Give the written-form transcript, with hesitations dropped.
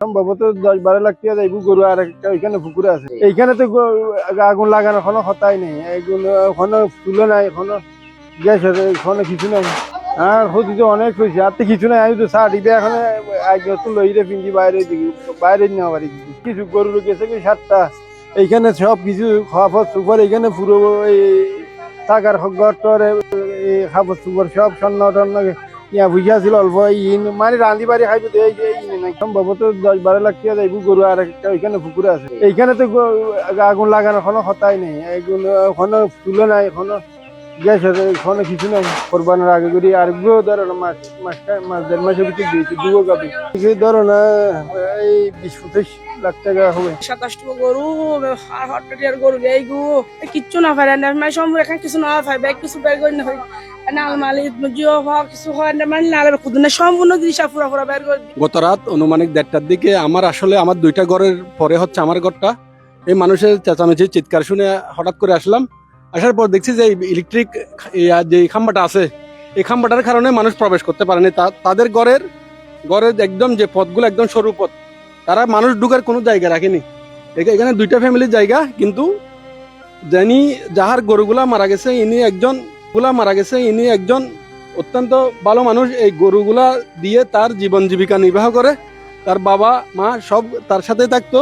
সম্ভবত 10-12 লাখ টাকা যাইব গরু, আর একটা ওইখানে পুকুরে আছে। এইখানে তো আগুন লাগানোর কোনো কথাই নেই, এখনো চুলো নাই, এখনো গ্যাস আছে, এখনো কিছু নাই। আর ক্ষতি তো অনেক হয়েছে, আর তো কিছু নাই। আমি তো চা দিতে এখন আগে তো লইরে পিঞ্জি বাইরে নেওয়া পারি। কিছু গরু গেছে কি 7টা, এইখানে সব কিছু খাওয়া সুপার, এইখানে পুরো এই টাকার ঘর টর, খাবার সুপার সব স্বর্ণ টর্ণ ইয়া বুঝা ছিল অল্প। মানে রান্ধি বাড়ি খাইবো তো এই নাই। সম্ভবত 10-12 লাখ টাকা যাইব গরু, আর একটা ওইখানে পুকুরে আছে। এইখানে তো আগুন লাগানোর কোনো কথাই নেই, এখনো চুলো নাই, এখনো গ্যাস আছে, এখনো কিছু নাই। কোরবানের আগে করি আর ধরো না মাস 1.5 মাসের ভিতরে দিয়েছি দুগো গাবি। ধরো না এই 20-25 লাখ টাকা হবে। 27টা গরু আর হট্টাটিয়ার গরু এই গু কিচ্ছু না পারে না, মানে সম্পূর্ণ এখানে কিছু না পাই, ব্যাগ কিছু বের করে না হয় নালমালি জিও হওয়া কিছু হয় না, মানে নালের খুদনে সম্পূর্ণ জিনিস পুরা বের করে। গত রাত অনুমানিক 1:30টার দিকে আমার 2টা ঘরের পরে হচ্ছে আমার ঘরটা। এই মানুষের চেঁচামেচি চিৎকার শুনে হঠাৎ করে আসলাম। আসার পর দেখছি যে ইলেকট্রিক যে খাম্বাটা আছে, এই খাম্বাটার কারণে মানুষ প্রবেশ করতে পারেনি। তাদের ঘরের একদম যে পথগুলো একদম সরু পথ, তারা মানুষ ঢুকার কোনো জায়গা রাখেনি। এখানে 2টা ফ্যামিলির জায়গা, কিন্তু যাহার গরুগুলা মারা গেছে ইনি একজন অত্যন্ত ভালো মানুষ। এই গরুগুলা দিয়ে তার জীবন জীবিকা নির্বাহ করে, তার বাবা মা সব তার সাথে থাকতো।